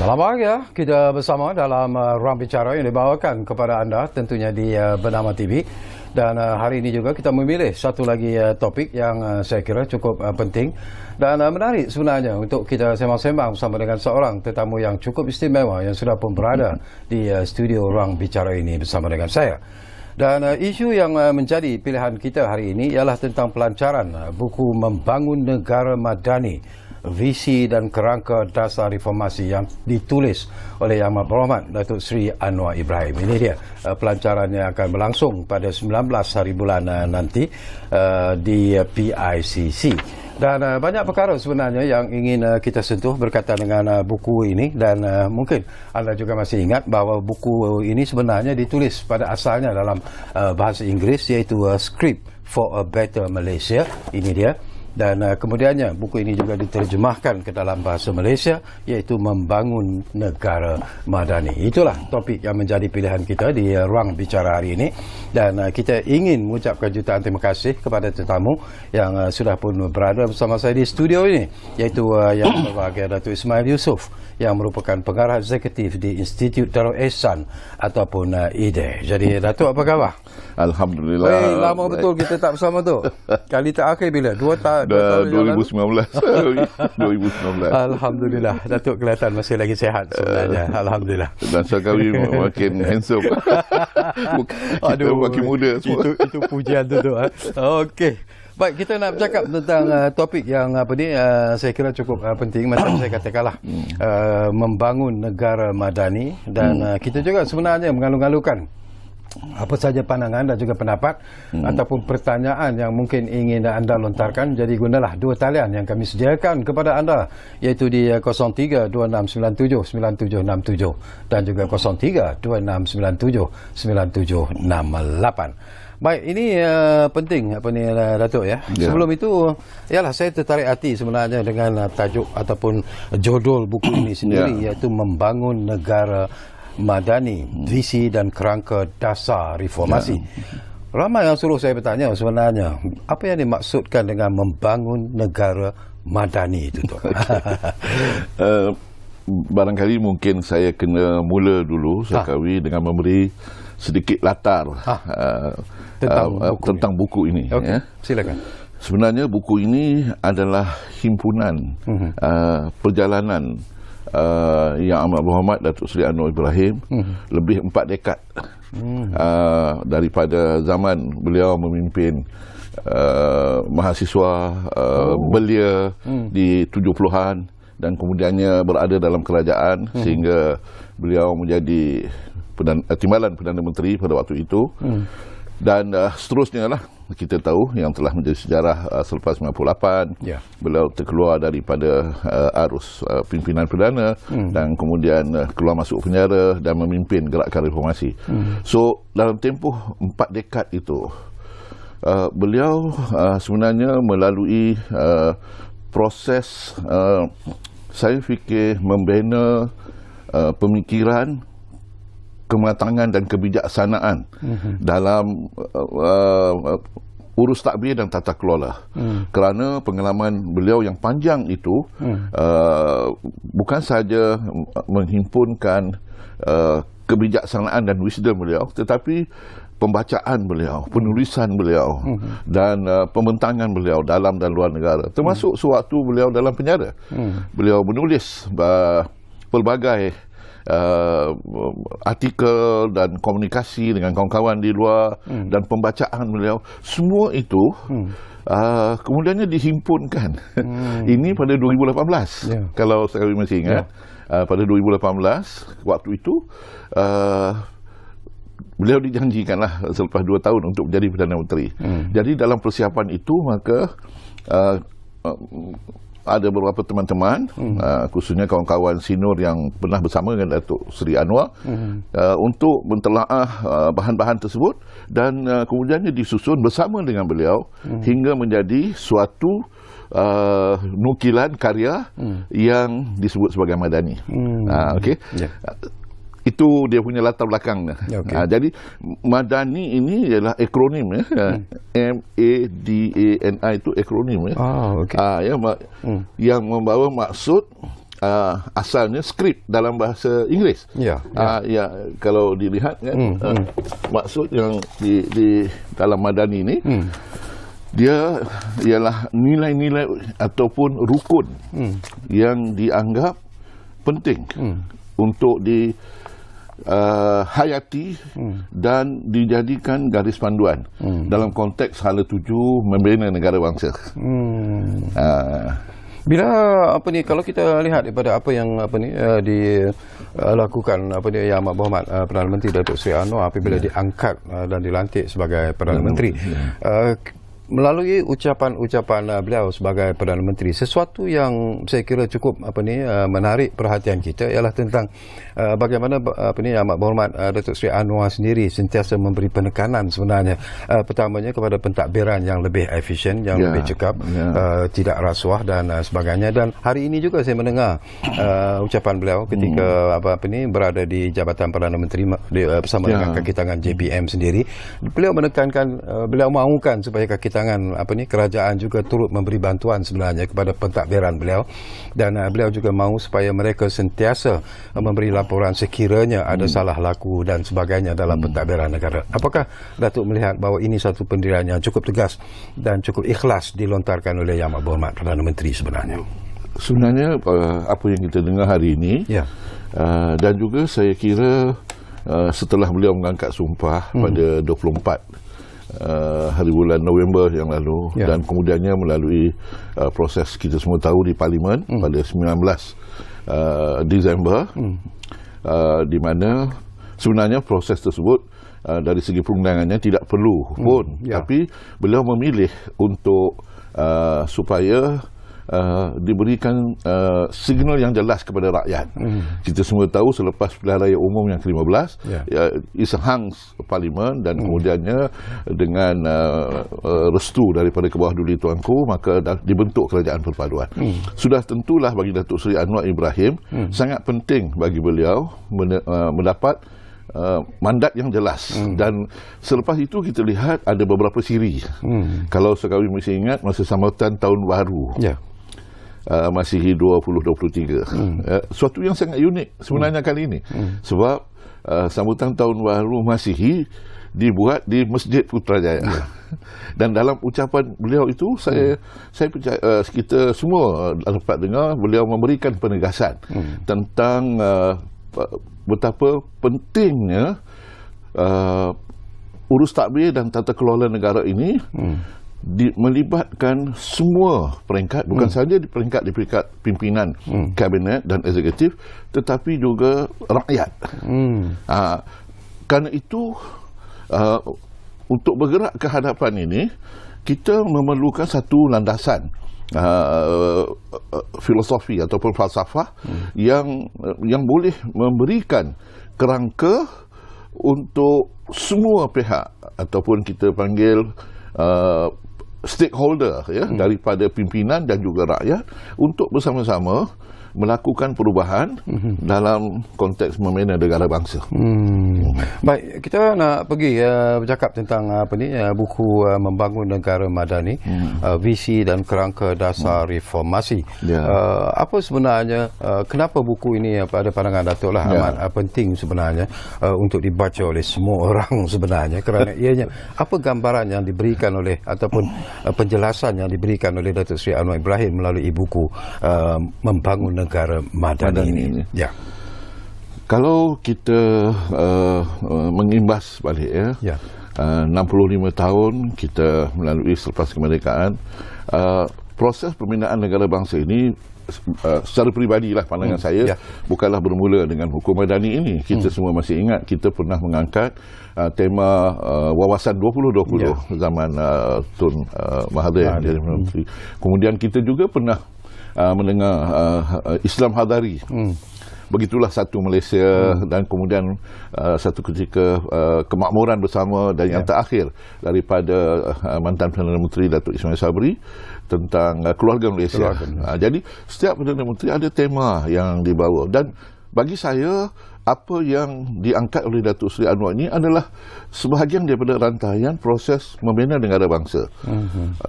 Selamat pagi ya, kita bersama dalam Ruang Bicara yang dibawakan kepada anda tentunya di Bernama TV. Dan hari ini juga kita memilih satu lagi topik yang saya kira cukup penting dan menarik sebenarnya untuk kita sembang-sembang bersama dengan seorang tetamu yang cukup istimewa yang sudah pun berada di studio Ruang Bicara ini bersama dengan saya. Dan isu yang menjadi pilihan kita hari ini ialah tentang pelancaran buku Membangun Negara Madani, Visi dan Kerangka Dasar Reformasi yang ditulis oleh Yang Berhormat Datuk Seri Anwar Ibrahim. Ini dia pelancaran yang akan berlangsung pada 19 hari bulan nanti di PICC. Dan banyak perkara sebenarnya yang ingin kita sentuh berkaitan dengan buku ini. Dan mungkin anda juga masih ingat bahawa buku ini sebenarnya ditulis pada asalnya dalam bahasa Inggeris, iaitu Script for a Better Malaysia. Ini dia. Dan kemudiannya buku ini juga diterjemahkan ke dalam bahasa Malaysia, iaitu Membangun Negara Madani. Itulah topik yang menjadi pilihan kita di Ruang Bicara hari ini. Dan kita ingin mengucapkan jutaan terima kasih kepada tetamu yang sudah pun berada bersama saya di studio ini, iaitu Yang Berbahagia Datuk Ismail Yusof, yang merupakan pengarah eksekutif di Institut Darul Ehsan ataupun IDE. Jadi Datuk, apa khabar? Alhamdulillah. Hey, lama betul kita tak bersama tu. Kali terakhir bila? 2 tahun 2019. 2019. Alhamdulillah. Datuk kelihatan masih lagi sihat sebenarnya. Alhamdulillah. Dan sekali makin handsome. Kita makin muda semua. Itu pujian tu. Okey. Baik, kita nak bercakap tentang topik yang saya kira cukup penting. Macam saya katakanlah, membangun negara madani. Dan kita juga sebenarnya mengalu-alukan apa saja pandangan dan juga pendapat ataupun pertanyaan yang mungkin ingin anda lontarkan. Jadi gunalah 2 talian yang kami sediakan kepada anda, iaitu di 0326979767 dan juga 0326979768. Baik, ini penting Datuk ya. Sebelum itu, ialah saya tertarik hati sebenarnya dengan tajuk ataupun judul buku ini sendiri, iaitu Membangun Negara Madani, Visi dan Kerangka Dasar Reformasi. Ramai yang suruh saya bertanya sebenarnya, apa yang dimaksudkan dengan membangun negara madani itu? Barangkali mungkin saya kena mula dulu sekali dengan memberi sedikit latar tentang buku ini. Okay. Silakan. Sebenarnya buku ini adalah himpunan perjalanan Yang Amat Berhormat Datuk Seri Anwar Ibrahim lebih 4 dekad daripada zaman beliau memimpin mahasiswa belia di 70-an dan kemudiannya berada dalam kerajaan sehingga beliau menjadi Timbalan Perdana Menteri pada waktu itu. Dan seterusnya lah kita tahu yang telah menjadi sejarah selepas 98. Beliau terkeluar daripada arus pimpinan perdana dan kemudian keluar masuk penjara dan memimpin gerakan reformasi. So dalam tempoh 4 dekad itu beliau sebenarnya melalui proses saya fikir membina pemikiran, kematangan dan kebijaksanaan dalam urus tadbir dan tata kelola. Kerana pengalaman beliau yang panjang itu bukan sahaja menghimpunkan kebijaksanaan dan wisdom beliau, tetapi pembacaan beliau, penulisan beliau dan pembentangan beliau dalam dan luar negara, termasuk sewaktu beliau dalam penjara. Beliau menulis pelbagai artikel dan komunikasi dengan kawan-kawan di luar dan pembacaan beliau, semua itu kemudiannya dihimpunkan. Ini pada 2018 kalau saya masih ingat. Pada 2018 waktu itu beliau dijanjikanlah selepas 2 tahun untuk menjadi Perdana Menteri. Jadi dalam persiapan itu maka ada beberapa teman-teman, khususnya kawan-kawan senior yang pernah bersama dengan Datuk Seri Anwar untuk mentelaah bahan-bahan tersebut dan kemudiannya disusun bersama dengan beliau hingga menjadi suatu nukilan karya yang disebut sebagai Madani. Itu dia punya latar belakang. Jadi Madani ini ialah akronim M-A-D-A-N-I itu akronim. Yang membawa maksud asalnya skrip dalam bahasa Inggeris. Ya. Ya, kalau dilihat kan, maksud yang di dalam Madani ini, dia ialah nilai-nilai ataupun rukun yang dianggap penting untuk hayati dan dijadikan garis panduan dalam konteks hala tuju membina negara bangsa. Bila kalau kita lihat daripada apa yang dilakukan Yang Amat Berhormat Perdana Menteri Datuk Seri Anwar apabila diangkat dan dilantik sebagai Perdana Menteri, melalui ucapan-ucapan beliau sebagai Perdana Menteri, sesuatu yang saya kira cukup menarik perhatian kita ialah tentang bagaimana Yang Amat Berhormat Datuk Seri Anwar sendiri sentiasa memberi penekanan sebenarnya pertamanya kepada pentadbiran yang lebih efisien, yang lebih cekap, tidak rasuah dan sebagainya. Dan hari ini juga saya mendengar ucapan beliau ketika berada di Jabatan Perdana Menteri bersama dengan kaki tangan JPM sendiri. Beliau menekankan, beliau mahukan supaya kaki tangan kerajaan juga turut memberi bantuan sebenarnya kepada pentadbiran beliau, dan beliau juga mahu supaya mereka sentiasa memberi laporan sekiranya ada salah laku dan sebagainya dalam pentadbiran negara. Apakah Datuk melihat bahawa ini satu pendirian yang cukup tegas dan cukup ikhlas dilontarkan oleh Yang Amat Berhormat Perdana Menteri sebenarnya? Sebenarnya apa yang kita dengar hari ini, dan juga saya kira setelah beliau mengangkat sumpah pada 24 hari bulan November yang lalu, dan kemudiannya melalui proses kita semua tahu di Parlimen pada 19 Disember, di mana sebenarnya proses tersebut dari segi perundangannya tidak perlu pun, tapi beliau memilih untuk supaya diberikan signal yang jelas kepada rakyat. Kita semua tahu selepas pilihan raya umum yang ke-15, Isahang Parlimen dan kemudiannya dengan restu daripada Kebawah Duli Tuanku, maka dibentuk kerajaan perpaduan. Sudah tentulah bagi Datuk Seri Anwar Ibrahim sangat penting bagi beliau mendapat mandat yang jelas, dan selepas itu kita lihat ada beberapa siri. Kalau sekali masih ingat masa sambutan tahun baru, Masihi 2023, suatu yang sangat unik sebenarnya kali ini, sebab sambutan tahun baru Masihi dibuat di Masjid Putrajaya. Dan dalam ucapan beliau itu saya percaya kita semua dapat dengar beliau memberikan penegasan tentang betapa pentingnya urus tadbir dan tata kelola negara ini melibatkan semua peringkat, bukan saja di peringkat pimpinan kabinet dan eksekutif, tetapi juga rakyat. Kerana itu untuk bergerak ke hadapan ini kita memerlukan satu landasan filosofi ataupun falsafah yang boleh memberikan kerangka untuk semua pihak ataupun kita panggil stakeholder daripada pimpinan dan juga rakyat untuk bersama-sama melakukan perubahan dalam konteks membina negara bangsa. Baik, kita nak pergi bercakap tentang buku Membangun Negara Madani, visi dan kerangka dasar reformasi. Apa sebenarnya, kenapa buku ini pada pandangan Datuk amat penting sebenarnya untuk dibaca oleh semua orang sebenarnya, kerana ianya apa gambaran yang diberikan oleh ataupun penjelasan yang diberikan oleh Datuk Seri Anwar Ibrahim melalui buku Membangun Negara Madani ini. Kalau kita mengimbas balik 65 tahun kita melalui selepas kemerdekaan, proses pembinaan negara bangsa ini secara peribadilah pandangan saya bukanlah bermula dengan hukum Madani ini. Kita semua masih ingat kita pernah mengangkat tema wawasan 2020 zaman Tun Mahathir yang jadi menteri. Kemudian kita juga pernah mendengar Islam Hadari. Begitulah satu Malaysia, dan kemudian satu ketika kemakmuran bersama, dan yang terakhir daripada mantan Perdana Menteri Datuk Ismail Sabri tentang keluarga Malaysia. Jadi setiap Perdana Menteri ada tema yang dibawa, dan bagi saya apa yang diangkat oleh Datuk Seri Anwar ini adalah sebahagian daripada rantaian proses membina negara bangsa.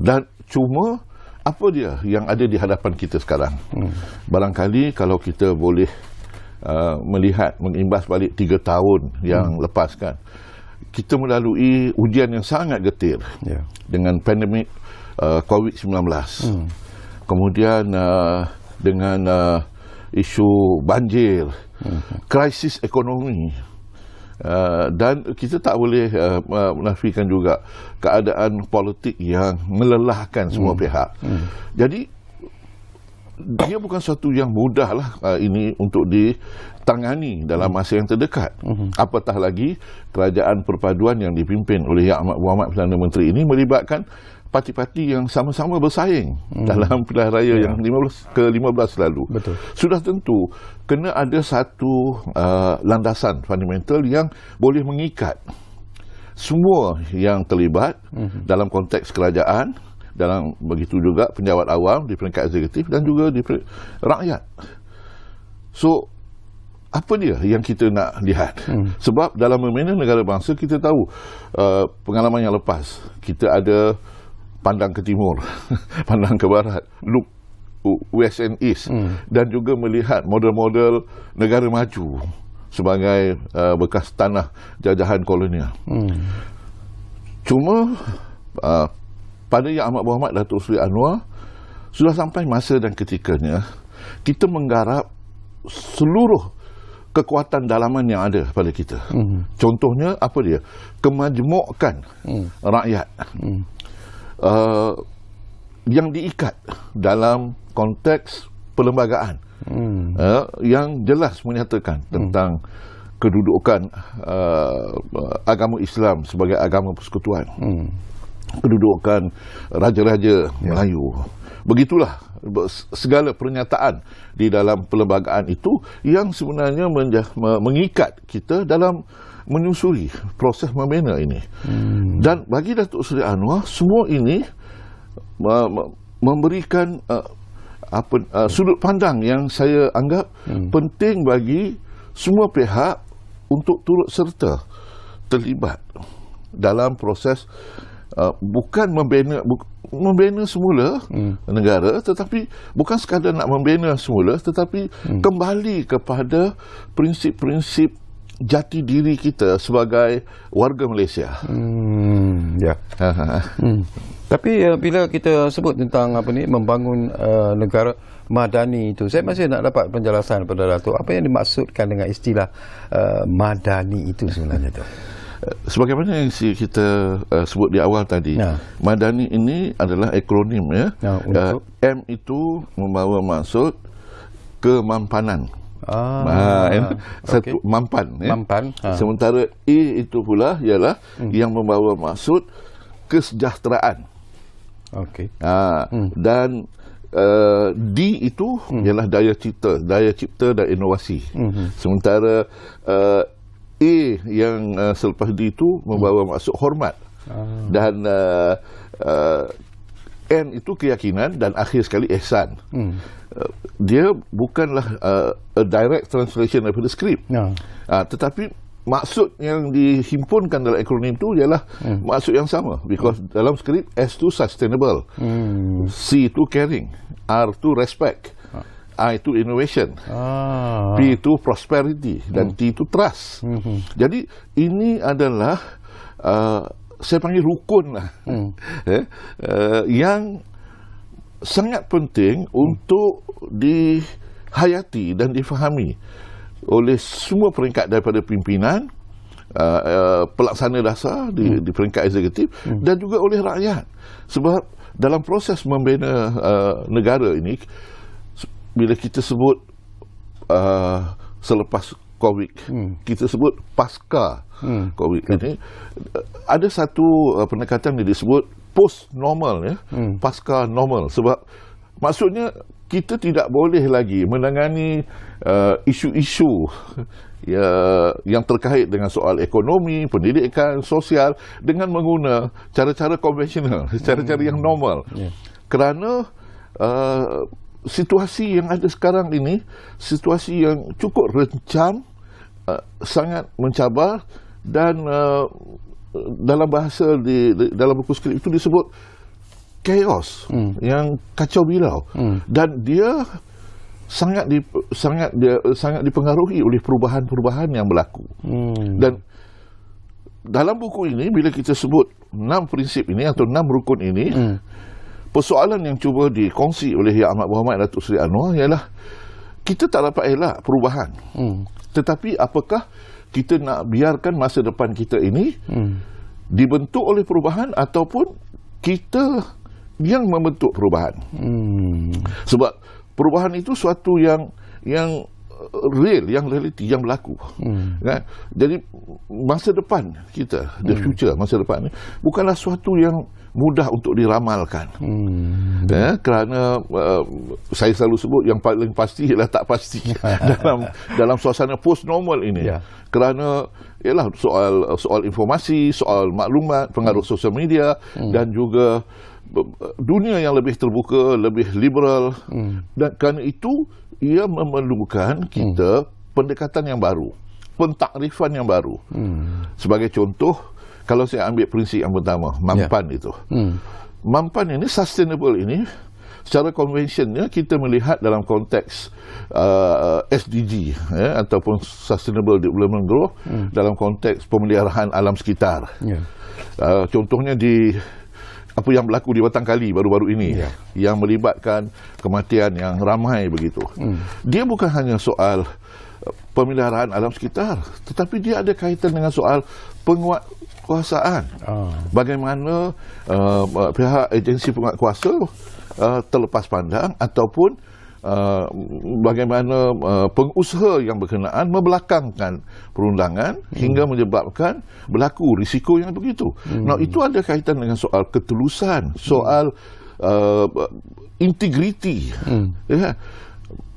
Dan cuma apa dia yang ada di hadapan kita sekarang. Barangkali kalau kita boleh melihat, mengimbas balik 3 tahun yang lepas kan, kita melalui ujian yang sangat getir dengan pandemik COVID-19. Kemudian dengan isu banjir, krisis ekonomi, dan kita tak boleh menafikan juga keadaan politik yang melelahkan semua pihak. Jadi dia bukan sesuatu yang mudah lah ini untuk ditangani dalam masa yang terdekat. Apatah lagi kerajaan perpaduan yang dipimpin oleh Yang Amat Berhormat Perdana Menteri ini melibatkan parti-parti yang sama-sama bersaing dalam pilihan raya yang 15 lalu. Betul. Sudah tentu kena ada satu landasan fundamental yang boleh mengikat semua yang terlibat dalam konteks kerajaan, dalam begitu juga penjawat awam di peringkat eksekutif dan juga di rakyat. So apa dia yang kita nak lihat? Sebab dalam membina negara bangsa kita tahu pengalaman yang lepas, kita ada pandang ke timur, pandang ke barat, look west and east, dan juga melihat model-model negara maju sebagai bekas tanah jajahan kolonial. Cuma pada Yang Amat Berhormat Datuk Seri Anwar, sudah sampai masa dan ketikanya kita menggarap seluruh kekuatan dalaman yang ada pada kita. Contohnya apa dia? Kemajmukan rakyat yang diikat dalam konteks perlembagaan yang jelas menyatakan tentang kedudukan agama Islam sebagai agama persekutuan, kedudukan raja-raja Melayu. Begitulah segala pernyataan di dalam perlembagaan itu yang sebenarnya mengikat kita dalam menyusuri proses membina ini. Dan bagi Datuk Seri Anwar, semua ini memberikan sudut pandang yang saya anggap penting bagi semua pihak untuk turut serta terlibat dalam proses bukan membina semula negara, tetapi bukan sekadar nak membina semula, tetapi kembali kepada prinsip-prinsip jati diri kita sebagai warga Malaysia. Tapi bila kita sebut tentang membangun negara madani itu, saya masih nak dapat penjelasan pada Datuk, apa yang dimaksudkan dengan istilah madani itu sebenarnya tu? Sebagaimana yang kita sebut di awal tadi, madani ini adalah akronim M itu membawa maksud kemampanan. Satu mampan, sementara E itu pula ialah yang membawa maksud kesejahteraan. Dan D itu ialah daya cipta dan inovasi. Sementara A yang selepas D itu membawa maksud hormat. Dan N itu keyakinan, dan akhir sekali ihsan. Dia bukanlah a direct translation daripada skrip, tetapi maksud yang dihimpunkan dalam akronim itu ialah maksud yang sama, because dalam skrip S itu sustainable, C itu caring, R itu respect, I itu innovation, P itu prosperity, dan T itu trust. Jadi ini adalah saya panggil rukun lah, yang sangat penting untuk dihayati dan difahami oleh semua peringkat daripada pimpinan, pelaksana dasar di peringkat eksekutif, dan juga oleh rakyat. Sebab dalam proses membina negara ini, bila kita sebut selepas COVID, kita sebut pasca COVID ini, ada satu pendekatan yang disebut post-normal, pasca normal. Sebab maksudnya kita tidak boleh lagi menangani isu-isu yang terkait dengan soal ekonomi, pendidikan, sosial dengan menggunakan cara-cara konvensional, cara-cara yang normal. Kerana situasi yang ada sekarang ini, situasi yang cukup rencam, sangat mencabar, dan dalam bahasa dalam buku skrip itu disebut chaos, yang kacau bilau, dan dia sangat dipengaruhi oleh perubahan-perubahan yang berlaku. Dan dalam buku ini, bila kita sebut 6 prinsip ini atau 6 rukun ini, persoalan yang cuba dikongsi oleh Yang Amat Berhormat Datuk Seri Anwar ialah kita tak dapat elak perubahan. Tetapi apakah kita nak biarkan masa depan kita ini dibentuk oleh perubahan ataupun kita yang membentuk perubahan? Sebab perubahan itu suatu yang real, yang realiti, yang berlaku. Kan? Jadi masa depan kita, the future, masa depan ni bukanlah suatu yang mudah untuk diramalkan. Kerana saya selalu sebut yang paling pasti ialah tak pasti dalam suasana post normal ini. Kerana ialah soal informasi, soal maklumat, pengaruh sosial media dan juga dunia yang lebih terbuka, lebih liberal, dan kerana itu ia memerlukan kita pendekatan yang baru, pentakrifan yang baru. Sebagai contoh, kalau saya ambil prinsip yang pertama, mampan itu. Mampan ini, sustainable ini, secara konvensionnya kita melihat dalam konteks SDG ataupun Sustainable Development Goal dalam konteks pemeliharaan alam sekitar. Contohnya di apa yang berlaku di Batang Kali baru-baru ini, yang melibatkan kematian yang ramai begitu. Dia bukan hanya soal pemeliharaan alam sekitar, tetapi dia ada kaitan dengan soal penguatkuasaan. Bagaimana pihak agensi penguatkuasa terlepas pandang ataupun bagaimana pengusaha yang berkenaan membelakangkan perundangan hingga menyebabkan berlaku risiko yang begitu. Itu ada kaitan dengan soal ketulusan, soal integriti,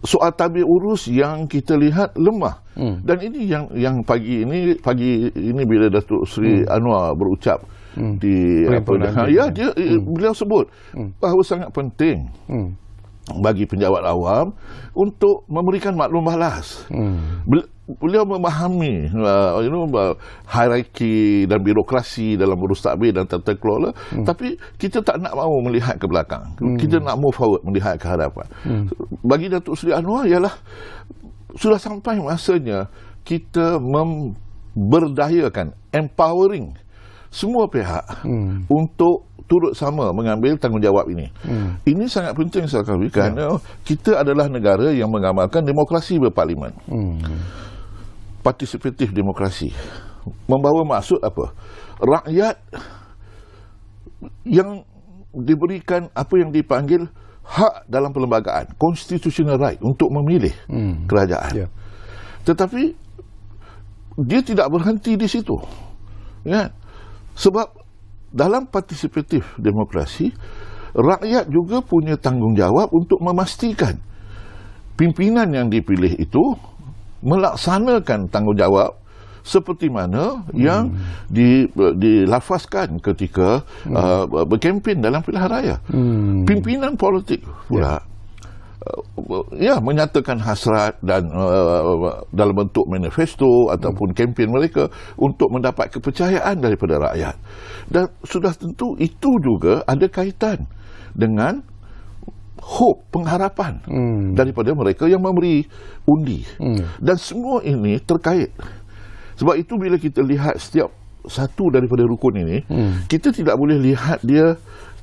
soal tabir urus yang kita lihat lemah. Dan ini yang pagi ini bila Datuk Seri Anwar berucap di beliau sebut bahawa sangat penting bagi penjawat awam untuk memberikan maklum balas. Beliau memahami hierarki dan birokrasi dalam urus tadbir dan tata kelola, tapi kita tak nak mahu melihat ke belakang. Kita nak move forward, melihat ke hadapan. Bagi Datuk Seri Anwar ialah sudah sampai masanya kita memberdayakan, empowering semua pihak untuk turut sama mengambil tanggungjawab ini. Ini sangat penting sekali kerana kita adalah negara yang mengamalkan demokrasi berparlimen. Partisipatif demokrasi. Membawa maksud apa? Rakyat yang diberikan apa yang dipanggil hak dalam perlembagaan, constitutional right untuk memilih kerajaan. Tetapi dia tidak berhenti di situ. Sebab dalam partisipatif demokrasi, rakyat juga punya tanggungjawab untuk memastikan pimpinan yang dipilih itu melaksanakan tanggungjawab seperti mana yang dilafazkan ketika berkempen dalam pilihan raya. Pimpinan politik pula menyatakan hasrat dan dalam bentuk manifesto ataupun kempen mereka untuk mendapat kepercayaan daripada rakyat. Dan sudah tentu itu juga ada kaitan dengan hope, pengharapan daripada mereka yang memberi undi. Dan semua ini terkait. Sebab itu bila kita lihat setiap satu daripada rukun ini, kita tidak boleh lihat dia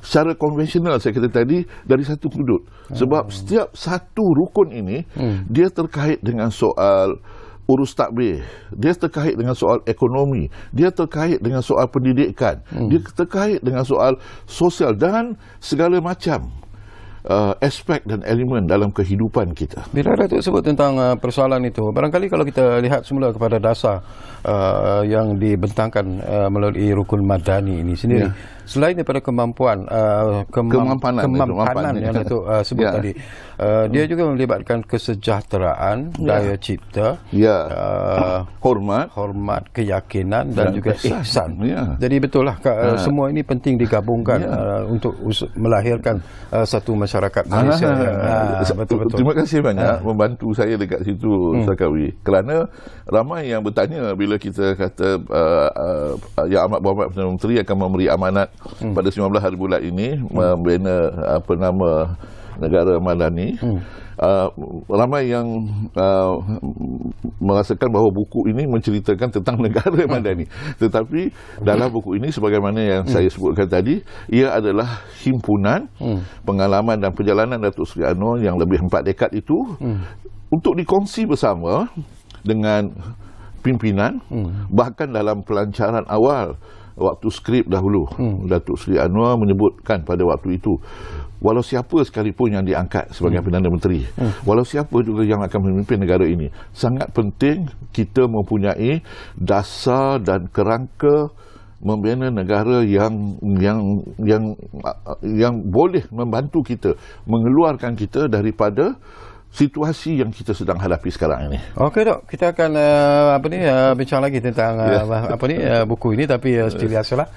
secara konvensional, saya kata tadi, dari satu sudut. Sebab setiap satu rukun ini dia terkait dengan soal urus tadbir, dia terkait dengan soal ekonomi, dia terkait dengan soal pendidikan, dia terkait dengan soal sosial dan segala macam aspek dan elemen dalam kehidupan kita. Bila Datuk sebut tentang persoalan itu, barangkali kalau kita lihat semula kepada dasar yang dibentangkan melalui rukun madani ini sendiri, selain daripada kemampanan yang Datuk sebut tadi, dia juga melibatkan kesejahteraan, daya cipta, hormat, keyakinan dan juga ihsan. Jadi betul lah, semua ini penting digabungkan untuk melahirkan satu masyarakat masyarakat Malaysia. Betul-betul. Terima kasih banyak membantu saya dekat situ, Sakawi. Kerana ramai yang bertanya bila kita kata Yang Amat Berhormat Perdana Menteri akan memberi amanat pada 19 hari bulan ini membina negara madani. Ramai yang merasakan bahawa buku ini menceritakan tentang negara madani, tetapi dalam buku ini sebagaimana yang saya sebutkan tadi, ia adalah himpunan pengalaman dan perjalanan Datuk Seri Anwar yang lebih 4 dekad itu untuk dikongsi bersama dengan pimpinan. Bahkan dalam pelancaran awal waktu skrip dahulu, Datuk Seri Anwar menyebutkan pada waktu itu, walau siapa sekalipun yang diangkat sebagai Perdana Menteri, walau siapa juga yang akan memimpin negara ini, sangat penting kita mempunyai dasar dan kerangka membina negara yang boleh membantu kita mengeluarkan kita daripada situasi yang kita sedang hadapi sekarang ini. Okey dok, kita akan bincang lagi tentang buku ini, tapi seperti biasalah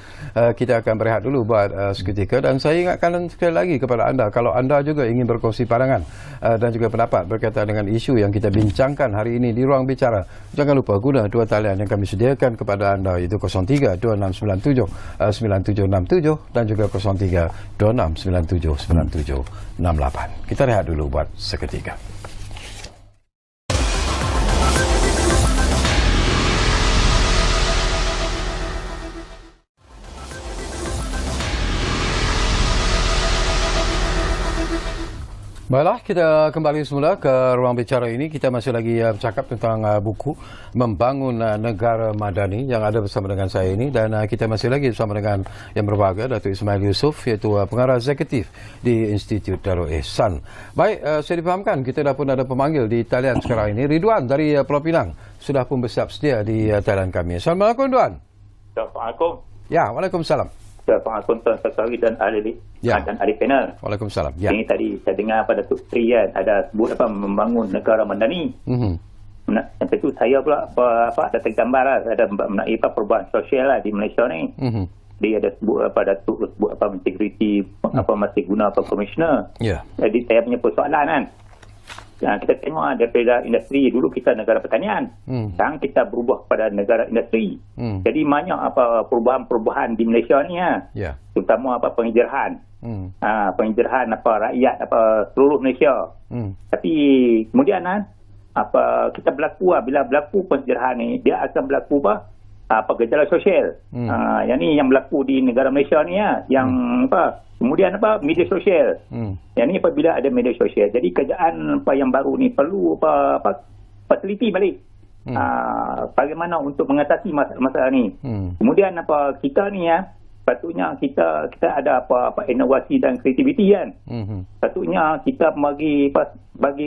kita akan berehat dulu buat seketika, dan saya ingatkan sekali lagi kepada anda, kalau anda juga ingin berkongsi pandangan dan juga pendapat berkaitan dengan isu yang kita bincangkan hari ini di Ruang Bicara, jangan lupa guna dua talian yang kami sediakan kepada anda, iaitu 03-2697-9767 dan juga 03-2697-9768. Kita rehat dulu buat seketika. Baiklah, kita kembali semula ke Ruang Bicara ini. Kita masih lagi bercakap tentang buku Membangun Negara Madani yang ada bersama dengan saya ini, dan kita masih lagi bersama dengan yang berbahagia, Datuk Ismail Yusof, iaitu pengarah eksekutif di Institut Darul Ehsan. Baik, saya difahamkan kita dah pun ada pemanggil di talian sekarang ini. Ridwan dari Pulau Pinang sudah pun bersiap sedia di talian kami. Assalamualaikum, Ridwan. Assalamualaikum. Ya, Waalaikumsalam. Assalamualaikum Tuan Sakawi dan ahli panel. Waalaikumsalam. Ya. Ini tadi saya dengar pada Tuk Sri kan, ada sebut membangun negara madani. Yang itu saya pula ada tergambar lah, ada mengenai perubahan sosial lah di Malaysia ni. Dia ada sebut Datuk sebut integriti masih guna komisioner. Jadi saya punya persoalan kan. Kita tengok daripada industri, dulu kita negara pertanian, sekarang kita berubah kepada negara industri. Jadi banyak perubahan-perubahan di Malaysia ni terutama penghijrahan, penghijrahan rakyat seluruh Malaysia. Tapi kemudian kita bila berlaku penghijrahan ni, dia akan berlaku gejala sosial. Yang ni yang berlaku di negara Malaysia ni yang kemudian media sosial. Yang ni apabila ada media sosial, jadi kerjaan yang baru ni perlu teliti balik. Bagaimana untuk mengatasi masalah ni. Kemudian kita ni patutnya kita ada inovasi dan kreativiti kan. Patutnya kita bagi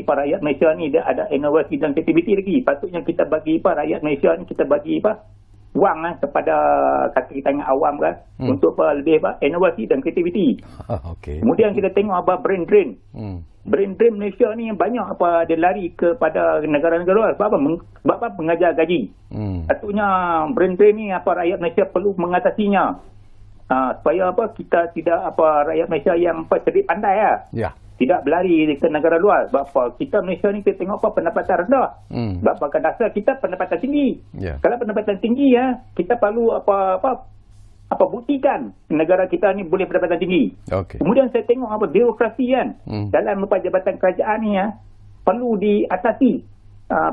para rakyat Malaysia ni dia ada inovasi dan kreativiti lagi. Patutnya kita bagi rakyat Malaysia ni, kita bagi wang kepada kita dengan awam kan, untuk lebih inovasi dan kreativiti. Kemudian kita tengok brain drain. Brain drain Malaysia ni banyak dia lari kepada negara-negara luar. Sebab mengajar gaji. Patutnya brain drain ni rakyat Malaysia perlu mengatasinya. Supaya kita tidak rakyat Malaysia yang cerdik pandai tidak berlari ke negara luar. Sebab kita Malaysia ni kita tengok pendapatan rendah. Sebab pada dasar kita pendapatan tinggi. Kalau pendapatan tinggi kita perlu buktikan negara kita ni boleh pendapatan tinggi. Kemudian saya tengok birokrasi kan, dalam jabatan kerajaan ni perlu diatasi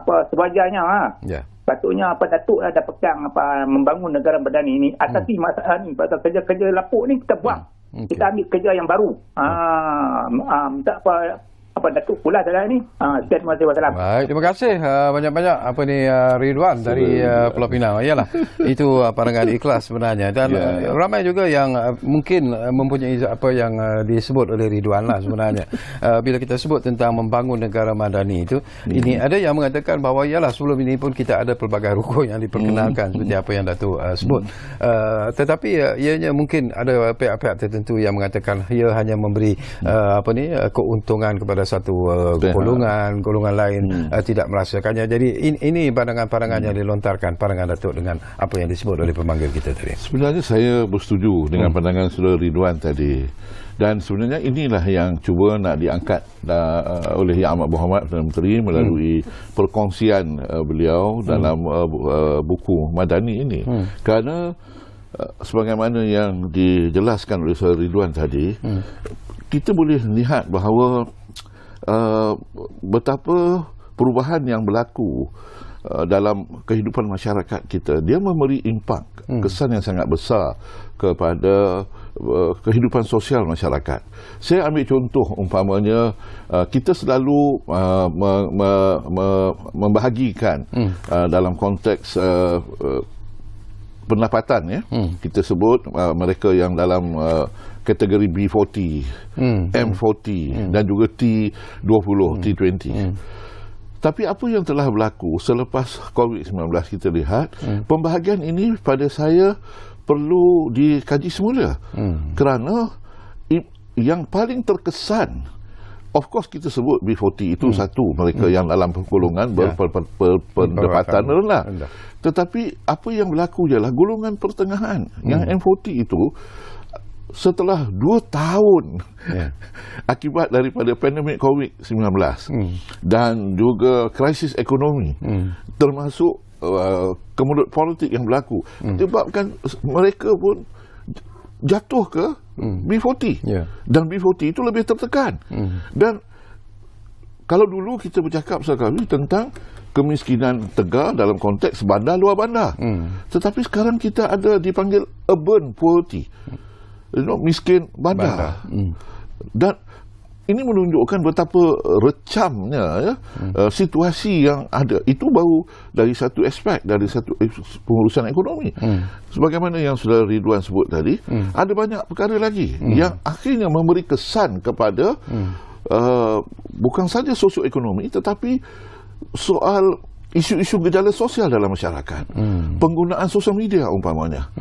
sewajarnya. Patutnya Datuk ada pegang membangun negara madani ni, atasi masalah ni. Pasal kerja-kerja lapuk ni kita buang. Kita ambil kerja yang baru. Minta Datuk pula dalam ni. Terima kasih. Wassalamu. Baik, terima kasih banyak-banyak Ridwan dari Pulau Pinang. Yalah, itu pandangan ikhlas sebenarnya, dan ramai juga yang mungkin mempunyai apa yang disebut oleh Ridwan lah sebenarnya. Bila kita sebut tentang membangun negara madani itu, ini ada yang mengatakan bahawa yalah, sebelum ini pun kita ada pelbagai rukun yang diperkenalkan seperti apa yang Datuk sebut. Tetapi ianya mungkin ada pihak-pihak tertentu yang mengatakan ia hanya memberi keuntungan kepada satu golongan lain tidak merasakannya. Jadi ini pandangan-pandangan yang dilontarkan pandangan Datuk dengan apa yang disebut oleh pemanggil kita tadi. Sebenarnya saya bersetuju dengan pandangan Saudara Ridwan tadi. Dan sebenarnya inilah yang cuba nak diangkat oleh Yang Amat Berhormat Perdana Menteri melalui perkongsian beliau dalam buku Madani ini. Kerana sebagaimana yang dijelaskan oleh Saudara Ridwan tadi, kita boleh lihat bahawa betapa perubahan yang berlaku dalam kehidupan masyarakat kita, dia memberi impak, kesan yang sangat besar kepada kehidupan sosial masyarakat. Saya ambil contoh umpamanya kita selalu membahagikan dalam konteks pendapatan, ya. Kita sebut mereka yang dalam kategori B40, M40 dan juga T20, T20. Tapi apa yang telah berlaku selepas COVID-19 kita lihat, pembahagian ini pada saya perlu dikaji semula. Kerana yang paling terkesan, of course kita sebut B40 itu satu, mereka yang dalam golongan berpendapatan rendah. Tetapi apa yang berlaku ialah golongan pertengahan, yang M40 itu setelah 2 tahun akibat daripada pandemik COVID-19 dan juga krisis ekonomi, termasuk kemudian politik yang berlaku, menyebabkan mereka pun jatuh ke B40. Dan B40 itu lebih tertekan. Dan kalau dulu kita bercakap sekali tentang kemiskinan tegar dalam konteks bandar luar bandar, tetapi sekarang kita ada dipanggil urban poverty, miskin bandar. Dan ini menunjukkan betapa recamnya situasi yang ada. Itu baru dari satu aspek, dari satu pengurusan ekonomi. Sebagaimana yang Saudara Ridwan sebut tadi, ada banyak perkara lagi yang akhirnya memberi kesan kepada bukan saja sosioekonomi, tetapi soal isu-isu gejala sosial dalam masyarakat. Penggunaan sosial media umpamanya.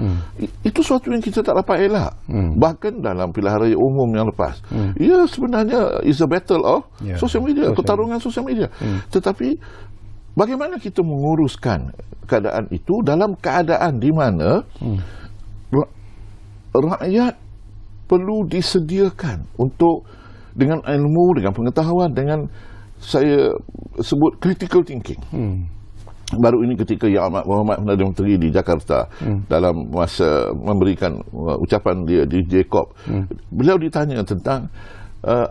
Itu suatu yang kita tak dapat elak. Bahkan dalam pilihan raya umum yang lepas. Ya, sebenarnya is a battle of sosial media, pertarungan sosial media. Tetapi bagaimana kita menguruskan keadaan itu dalam keadaan di mana rakyat perlu disediakan untuk dengan ilmu, dengan pengetahuan, dengan saya sebut critical thinking. Baru ini ketika Yang Amat Berhormat Perdana Menteri di Jakarta dalam masa memberikan ucapan dia di JCOB, beliau ditanya tentang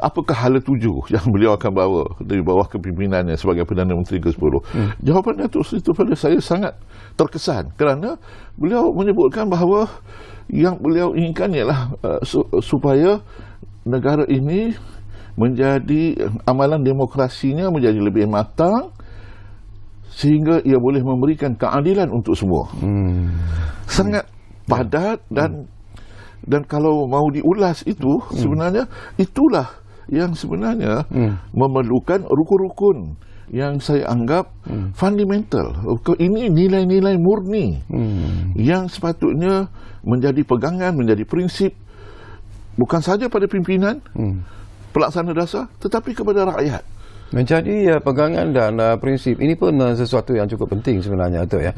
apakah hala tuju yang beliau akan bawa dari bawah kepimpinannya sebagai Perdana Menteri ke-10. Jawapannya itu pada saya sangat terkesan kerana beliau menyebutkan bahawa yang beliau inginkan ialah supaya negara ini menjadi amalan demokrasinya menjadi lebih matang sehingga ia boleh memberikan keadilan untuk semua. Sangat padat dan kalau mau diulas itu sebenarnya itulah yang sebenarnya memerlukan rukun-rukun yang saya anggap fundamental. Ini nilai-nilai murni yang sepatutnya menjadi pegangan, menjadi prinsip bukan saja pada pimpinan pelaksana dasar, tetapi kepada rakyat. Menjadi pegangan dan prinsip ini pun sesuatu yang cukup penting sebenarnya tu ya.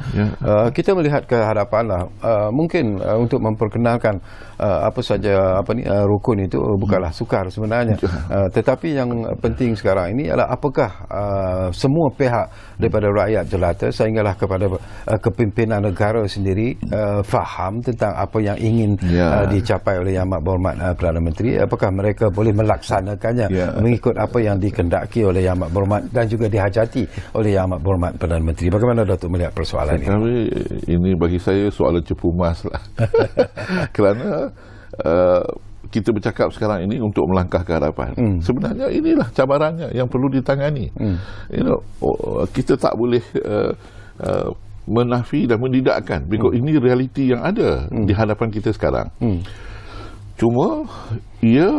Kita melihat ke hadapan lah, mungkin untuk memperkenalkan apa saja rukun itu bukanlah sukar sebenarnya. Tetapi yang penting sekarang ini adalah apakah semua pihak daripada rakyat jelata sehinggalah kepada kepimpinan negara sendiri faham tentang apa yang ingin dicapai oleh Yang Amat Berhormat Perdana Menteri, apakah mereka boleh melaksanakannya mengikut apa yang dikendaki oleh Yang Amat Berhormat dan juga dihajati oleh Yang Amat Berhormat Perdana Menteri. Bagaimana Datuk melihat persoalan ini? Ini bagi saya soalan cepu mas lah. Kerana kita bercakap sekarang ini untuk melangkah ke hadapan. Sebenarnya inilah cabarannya yang perlu ditangani. Kita tak boleh menafi dan mendidakkan. Because ini realiti yang ada di hadapan kita sekarang. Cuma ia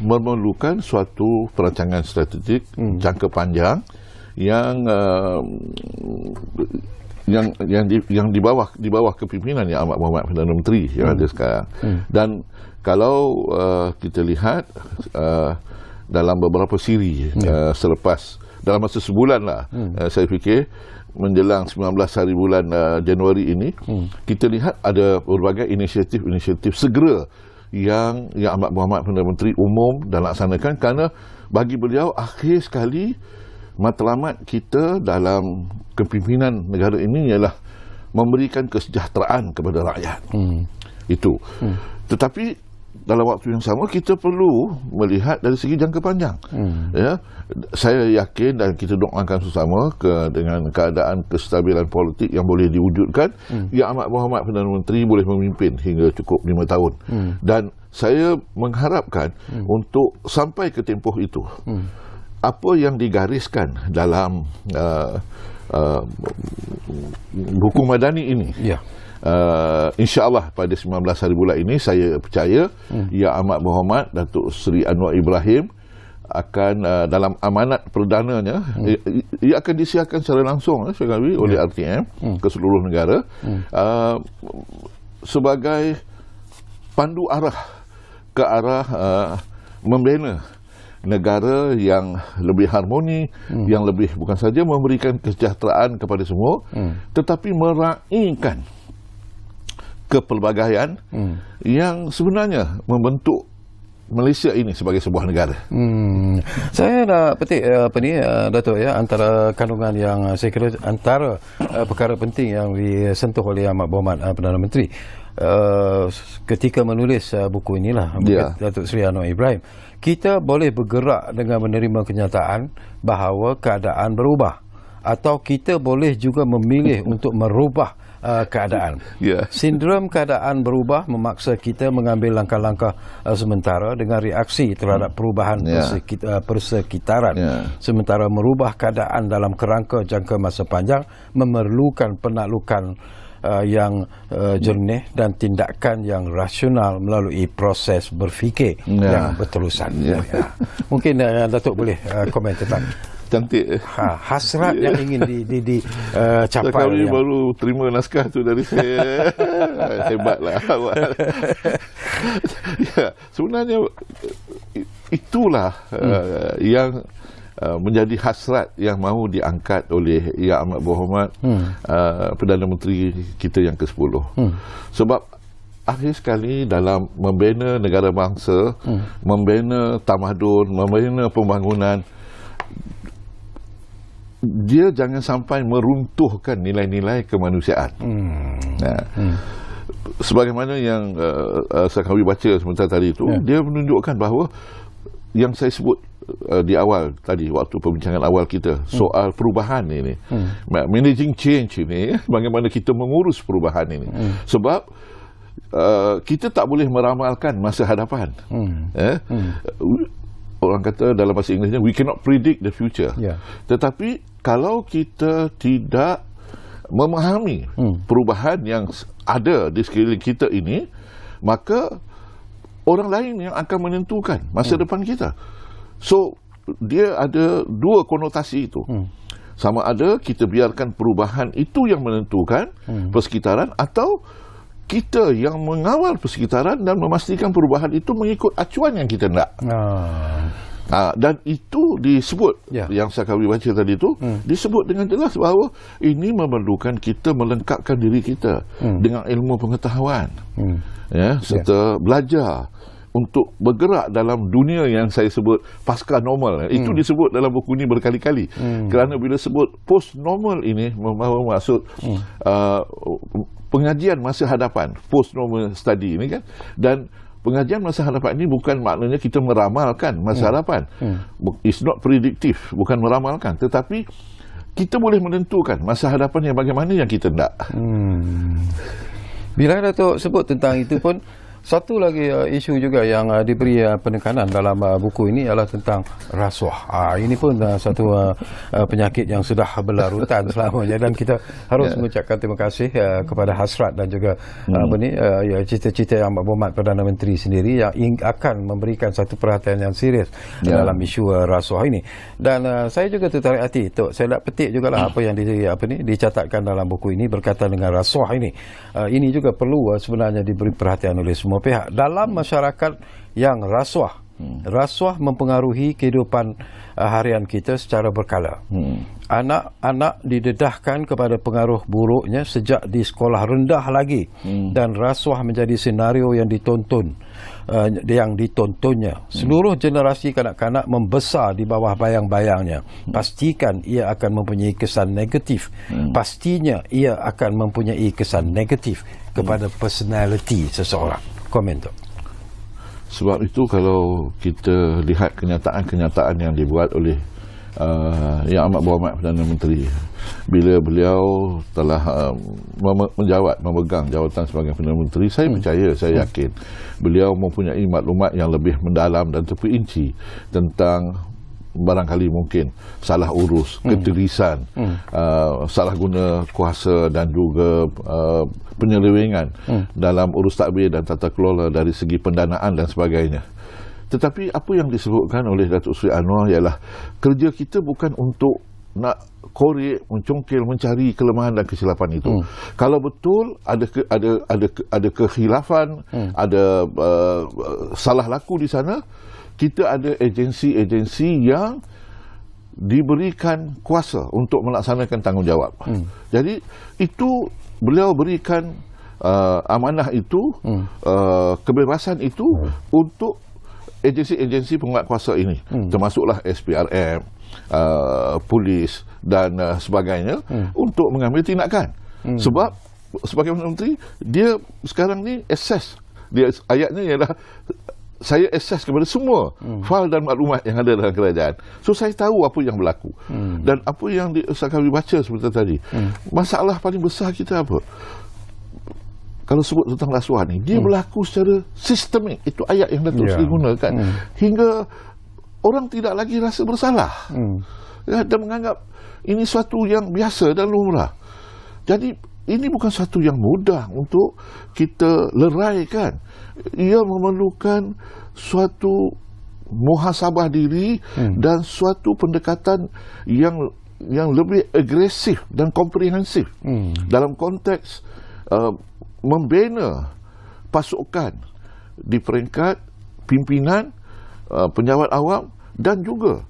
memerlukan suatu perancangan strategik jangka panjang yang di bawah kepimpinan Yang Amat Berhormat Perdana Menteri yang ada sekarang. Dan kalau kita lihat dalam beberapa siri selepas dalam masa sebulan lah, saya fikir menjelang 19 hari bulan Januari ini, kita lihat ada berbagai inisiatif segera yang Amat Berhormat Perdana Menteri umum dan laksanakan, kerana bagi beliau akhir sekali matlamat kita dalam kepimpinan negara ini ialah memberikan kesejahteraan kepada rakyat. Itu. Tetapi dalam waktu yang sama kita perlu melihat dari segi jangka panjang. Ya, saya yakin dan kita doakan bersama dengan keadaan kestabilan politik yang boleh diwujudkan, Yang Amat Berhormat Perdana Menteri boleh memimpin hingga cukup 5 tahun. Dan saya mengharapkan untuk sampai ke tempoh itu, apa yang digariskan dalam hukum madani ini, InsyaAllah pada 19 hari bulan ini saya percaya Yang Amat Berhormat Datuk Seri Anwar Ibrahim akan dalam amanat perdananya, ia akan disiarkan secara langsung oleh RTM ke seluruh negara sebagai pandu arah ke arah membina negara yang lebih harmoni, yang lebih bukan saja memberikan kesejahteraan kepada semua, tetapi meraihkan kepelbagaian yang sebenarnya membentuk Malaysia ini sebagai sebuah negara. Saya nak petik Datuk, antara kandungan yang saya kira antara perkara penting yang disentuh oleh Amat Berhormat Perdana Menteri ketika menulis buku inilah, Datuk Seri Anwar Ibrahim. Kita boleh bergerak dengan menerima kenyataan bahawa keadaan berubah, atau kita boleh juga memilih untuk merubah keadaan. Sindrom keadaan berubah memaksa kita mengambil langkah-langkah sementara dengan reaksi terhadap perubahan persekitaran. Sementara merubah keadaan dalam kerangka jangka masa panjang memerlukan penaklukan yang jernih dan tindakan yang rasional melalui proses berfikir yang berterusan. Mungkin Datuk boleh komen tentang cantik. Hasrat yang ingin dicapai. Kami baru terima naskah tu dari saya. Hebatlah awak. Sebenarnya itulah yang menjadi hasrat yang mahu diangkat oleh Yang Amat Berhormat Perdana Menteri kita yang ke-10. Sebab akhir sekali dalam membina negara bangsa, membina tamadun, membina pembangunan, dia jangan sampai meruntuhkan nilai-nilai kemanusiaan. Sebagaimana yang saya kami baca sebentar tadi itu, dia menunjukkan bahawa yang saya sebut di awal tadi, waktu perbincangan awal kita, soal perubahan ini, managing change ini, bagaimana kita mengurus perubahan ini. Sebab kita tak boleh meramalkan masa hadapan. Orang kata dalam bahasa Inggerisnya, we cannot predict the future. Tetapi kalau kita tidak memahami perubahan yang ada di sekeliling kita ini, maka orang lain yang akan menentukan masa depan kita. So, dia ada dua konotasi itu. Sama ada kita biarkan perubahan itu yang menentukan persekitaran, atau kita yang mengawal persekitaran dan memastikan perubahan itu mengikut acuan yang kita nak. Dan itu disebut, yang saya kami baca tadi itu, disebut dengan jelas bahawa ini memerlukan kita melengkapkan diri kita dengan ilmu pengetahuan, serta belajar untuk bergerak dalam dunia yang saya sebut pasca normal. Itu disebut dalam buku ini berkali-kali. Kerana bila sebut post normal ini membawa maksud pengajian masa hadapan, post normal study ini kan. Dan pengajian masa hadapan ini bukan maknanya kita meramalkan masa hadapan. It's not predictive, bukan meramalkan, tetapi kita boleh menentukan masa hadapan yang bagaimana yang kita nak. Bila Datuk sebut tentang itu pun, satu lagi isu juga yang diberi penekanan dalam buku ini adalah tentang rasuah. Ini pun satu penyakit yang sudah berlarutan selamanya, dan kita harus mengucapkan terima kasih kepada hasrat dan juga cita-cita Yang Amat Berhormat Perdana Menteri sendiri yang akan memberikan satu perhatian yang serius dalam isu rasuah ini. Dan saya juga tertarik hati, Tok, saya nak petik jugalah apa yang dicatatkan dalam buku ini berkaitan dengan rasuah ini. Ini juga perlu sebenarnya diberi perhatian oleh semua pihak dalam masyarakat yang rasuah Rasuah mempengaruhi kehidupan harian kita secara berkala. Anak-anak didedahkan kepada pengaruh buruknya sejak di sekolah rendah lagi, dan rasuah menjadi senario yang ditontonnya. Seluruh generasi kanak-kanak membesar di bawah bayang-bayangnya. Pastikan ia akan mempunyai kesan negatif. Pastinya ia akan mempunyai kesan negatif kepada personality seseorang. Komen tu. Sebab itu kalau kita lihat kenyataan-kenyataan yang dibuat oleh Yang Amat Berhormat Perdana Menteri bila beliau telah memegang jawatan sebagai Perdana Menteri, saya percaya, saya yakin beliau mempunyai maklumat yang lebih mendalam dan terperinci tentang barangkali mungkin salah urus, ketirisan, salah guna kuasa dan juga penyelewengan dalam urus tadbir dan tata kelola dari segi pendanaan dan sebagainya. Tetapi apa yang disebutkan oleh Datuk Seri Anwar ialah kerja kita bukan untuk nak korek, mencongkel, mencari kelemahan dan kesilapan itu. Kalau betul ada kekhilafan, ada salah laku di sana, kita ada agensi-agensi yang diberikan kuasa untuk melaksanakan tanggungjawab. Jadi itu beliau berikan amanah itu, kebebasan itu untuk agensi-agensi penguat kuasa ini, termasuklah SPRM, polis dan sebagainya, untuk mengambil tindakan. Sebab sebagai Perdana Menteri, dia sekarang ni akses, dia ayatnya ialah saya akses kepada semua fail dan maklumat yang ada dalam kerajaan. So saya tahu apa yang berlaku. Dan apa yang kami baca seperti tadi, masalah paling besar kita apa? Kalau sebut tentang rasuah ni, dia berlaku secara sistemik. Itu ayat yang Datuk Seri gunakan. Hingga orang tidak lagi rasa bersalah. Dan menganggap ini suatu yang biasa dan lumrah. Jadi ini bukan satu yang mudah untuk kita leraikan. Ia memerlukan suatu muhasabah diri dan suatu pendekatan yang lebih agresif dan komprehensif dalam konteks membina pasukan di peringkat pimpinan, penjawat awam dan juga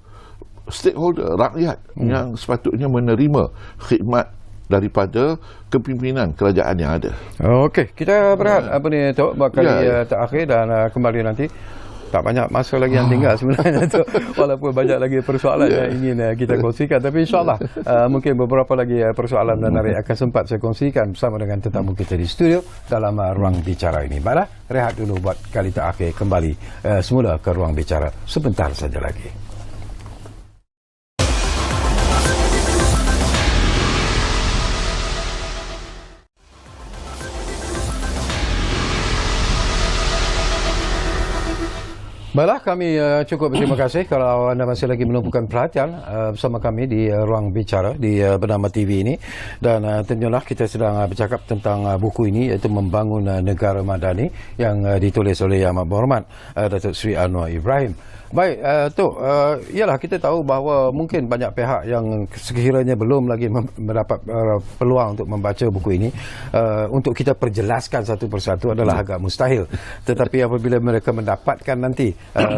stakeholder, rakyat yang sepatutnya menerima khidmat daripada kepimpinan kerajaan yang ada. Okey, kita berehat Tok buat kali terakhir dan kembali nanti. Tak banyak masa lagi yang tinggal sebenarnya Tok, walaupun banyak lagi persoalan yang ingin kita kongsikan, tapi insyaAllah mungkin beberapa lagi persoalan menarik akan sempat saya kongsikan bersama dengan tetamu kita di studio dalam ruang bicara ini. Baiklah, rehat dulu buat kali terakhir, kembali semula ke ruang bicara sebentar saja lagi. Baiklah, kami cukup berterima kasih kalau anda masih lagi menumpukan perhatian bersama kami di ruang bicara di Bernama TV ini. Dan tentunya kita sedang bercakap tentang buku ini, iaitu Membangun Negara Madani, yang ditulis oleh Yang Amat Berhormat Datuk Seri Anwar Ibrahim. Baik, Tok, ialah kita tahu bahawa mungkin banyak pihak yang sekiranya belum lagi mendapat peluang untuk membaca buku ini. Untuk kita perjelaskan satu persatu adalah agak mustahil. Tetapi apabila mereka mendapatkan nanti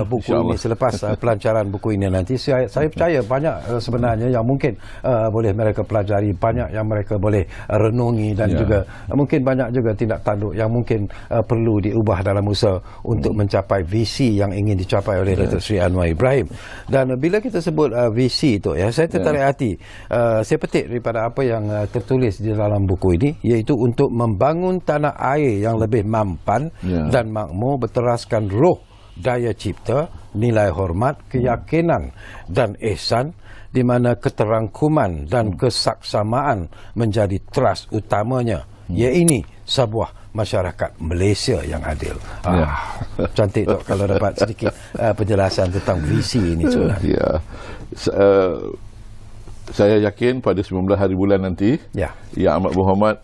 buku ini, selepas pelancaran buku ini nanti, saya percaya banyak sebenarnya yang mungkin boleh mereka pelajari, banyak yang mereka boleh renungi, dan juga mungkin banyak juga tindak tanduk yang mungkin perlu diubah dalam usaha untuk mencapai visi yang ingin dicapai oleh Datuk Seri Anwar Ibrahim. Dan bila kita sebut visi itu, saya tertarik hati. Saya petik daripada apa yang tertulis di dalam buku ini, iaitu untuk membangun tanah air yang lebih mampan dan makmur berteraskan roh, daya cipta, nilai hormat, keyakinan dan ihsan, di mana keterangkuman dan kesaksamaan menjadi teras utamanya. Ini sebuah masyarakat Malaysia yang adil. Cantik Tok kalau dapat sedikit penjelasan tentang visi ini sebenarnya. Saya yakin pada 19 hari bulan nanti, Yang Amat Berhormat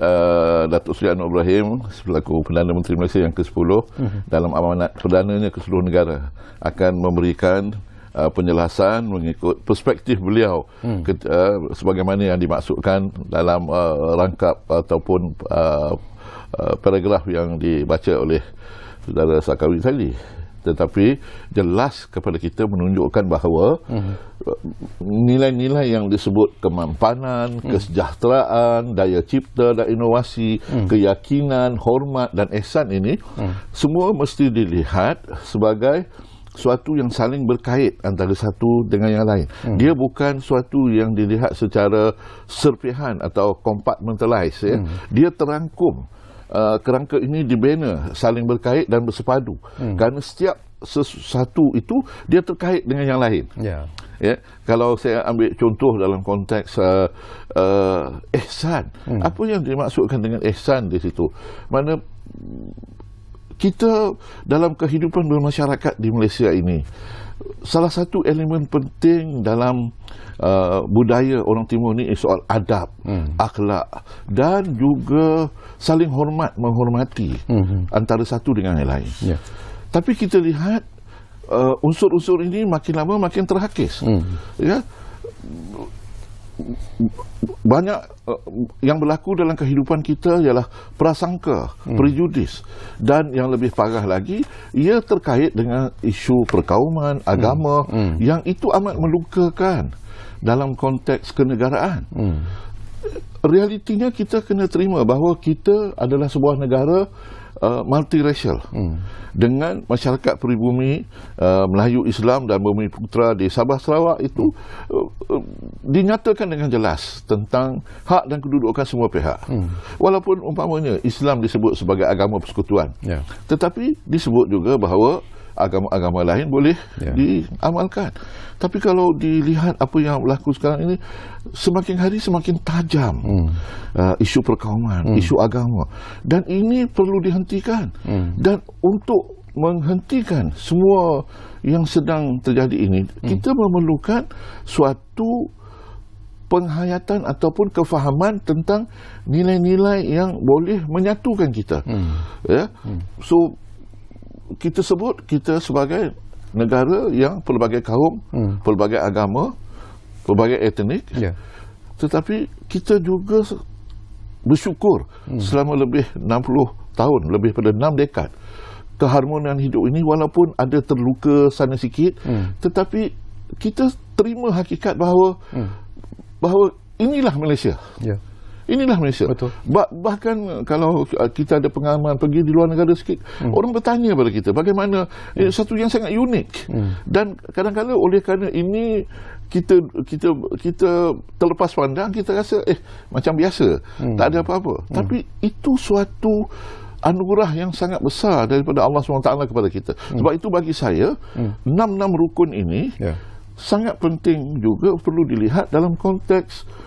Datuk Seri Anwar Ibrahim selaku Perdana Menteri Malaysia yang ke-10 dalam amanat perdananya ke seluruh negara akan memberikan penjelasan mengikut perspektif beliau sebagaimana yang dimaksudkan dalam rangkap ataupun paragraf yang dibaca oleh Saudara Sakawi tadi. tetapi jelas kepada kita menunjukkan bahawa nilai-nilai yang disebut kemampanan, kesejahteraan, daya cipta dan inovasi, keyakinan, hormat dan ihsan ini semua mesti dilihat sebagai suatu yang saling berkait antara satu dengan yang lain. Dia bukan suatu yang dilihat secara serpihan atau compartmentalize, ya. Dia terangkum. Kerangka ini dibina saling berkait dan bersepadu, kerana setiap sesuatu itu dia terkait dengan yang lain. Ya, kalau saya ambil contoh dalam konteks ihsan, apa yang dimaksudkan dengan ihsan di situ? Mana kita dalam kehidupan bermasyarakat di Malaysia ini, salah satu elemen penting dalam budaya orang Timur ni soal adab, akhlak dan juga saling hormat, menghormati antara satu dengan yang lain. Tapi kita lihat unsur-unsur ini makin lama makin terhakis. Ya, banyak yang berlaku dalam kehidupan kita ialah prasangka, prejudis, dan yang lebih parah lagi, ia terkait dengan isu perkauman, agama, yang itu amat melukakan dalam konteks kenegaraan. Realitinya kita kena terima bahawa kita adalah sebuah negara multiracial, dengan masyarakat peribumi Melayu, Islam dan Bumiputera di Sabah Sarawak itu dinyatakan dengan jelas tentang hak dan kedudukan semua pihak. Walaupun umpamanya Islam disebut sebagai agama persekutuan, tetapi disebut juga bahawa agama-agama lain boleh diamalkan. Tapi kalau dilihat apa yang berlaku sekarang ini, semakin hari semakin tajam isu perkauman, isu agama, dan ini perlu dihentikan. Dan untuk menghentikan semua yang sedang terjadi ini, kita memerlukan suatu penghayatan ataupun kefahaman tentang nilai-nilai yang boleh menyatukan kita. Ya, so kita sebut kita sebagai negara yang pelbagai kaum, pelbagai agama, pelbagai etnik, tetapi kita juga bersyukur selama lebih 60 tahun, lebih pada 6 dekad keharmonian hidup ini, walaupun ada terluka sana sikit, tetapi kita terima hakikat bahawa inilah Malaysia. Inilah Malaysia. Betul. Bahkan kalau kita ada pengalaman pergi di luar negara sikit, orang bertanya pada kita bagaimana, satu yang sangat unik. Dan kadang-kadang oleh kerana ini kita terlepas pandang, kita rasa macam biasa, tak ada apa-apa. Tapi itu suatu anugerah yang sangat besar daripada Allah SWT kepada kita. Sebab itu bagi saya 6 rukun ini sangat penting juga, perlu dilihat dalam konteks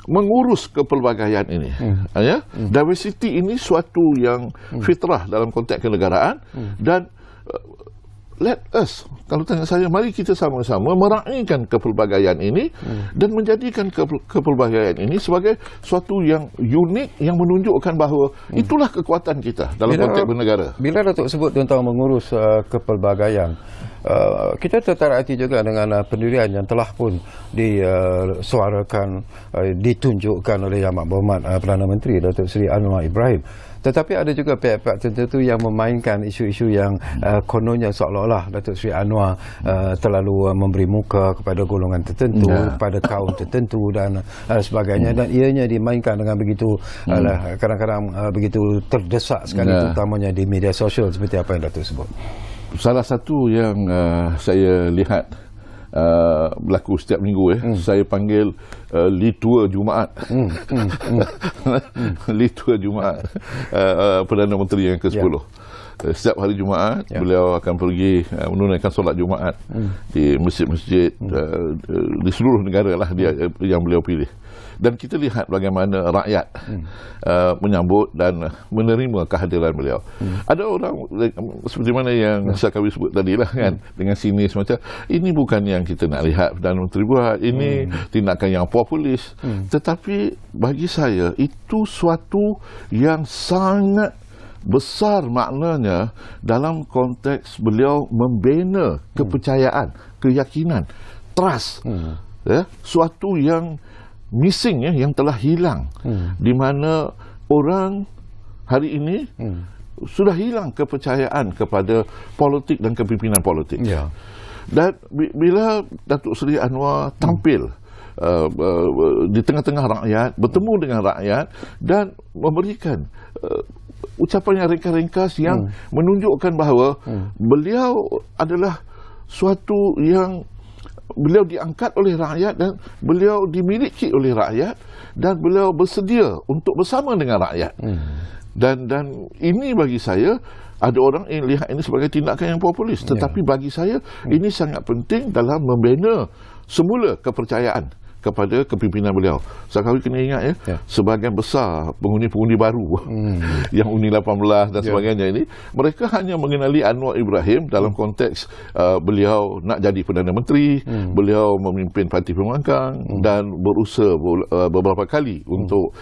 mengurus kepelbagaian ini. Diversity ini suatu yang fitrah dalam konteks kenegaraan, dan let us, kalau tanya saya, mari kita sama-sama meraihkan kepelbagaian ini dan menjadikan kepelbagaian ini sebagai suatu yang unik, yang menunjukkan bahawa itulah kekuatan kita dalam konteks bernegara. Bila Datuk sebut tentang mengurus kepelbagaian, kita tertarik hati juga dengan pendirian yang telah pun disuarakan, ditunjukkan oleh Yang Amat Berhormat Perdana Menteri Datuk Seri Anwar Ibrahim. Tetapi ada juga pihak-pihak tertentu yang memainkan isu-isu yang kononnya seolah-olah Datuk Seri Anwar terlalu memberi muka kepada golongan tertentu, kepada kaum tertentu dan sebagainya, dan ianya dimainkan dengan begitu kadang-kadang begitu terdesak sekali, terutamanya di media sosial, seperti apa yang Datuk sebut. Salah satu yang saya lihat berlaku setiap minggu, saya panggil Litua Jumaat. Litua Jumaat Perdana Menteri yang ke-10. Setiap hari Jumaat beliau akan pergi menunaikan solat Jumaat di masjid-masjid di seluruh negara lah dia yang beliau pilih. Dan kita lihat bagaimana rakyat menyambut dan menerima kehadiran beliau. Ada orang seperti mana yang saya kami sebut tadi lah kan, dengan sinis macam ini bukan yang kita nak lihat Perdana Menteri buat, ini tindakan yang populis. Tetapi bagi saya itu suatu yang sangat besar maknanya dalam konteks beliau membina kepercayaan, keyakinan, trust, suatu yang missing, yang telah hilang, di mana orang hari ini sudah hilang kepercayaan kepada politik dan kepimpinan politik. Dan bila Datuk Seri Anwar tampil di tengah-tengah rakyat, bertemu dengan rakyat dan memberikan ucapan yang ringkas-ringkas yang menunjukkan bahawa beliau adalah suatu yang beliau diangkat oleh rakyat dan beliau dimiliki oleh rakyat dan beliau bersedia untuk bersama dengan rakyat. Dan ini bagi saya, ada orang yang lihat ini sebagai tindakan yang populis, tetapi bagi saya ini sangat penting dalam membina semula kepercayaan kepada kepimpinan beliau. Sekarang kena ingat sebahagian besar pengundi-pengundi baru yang Uni 18 dan sebagainya ini, mereka hanya mengenali Anwar Ibrahim dalam konteks beliau nak jadi Perdana Menteri, beliau memimpin Parti Pembangkang dan berusaha beberapa kali untuk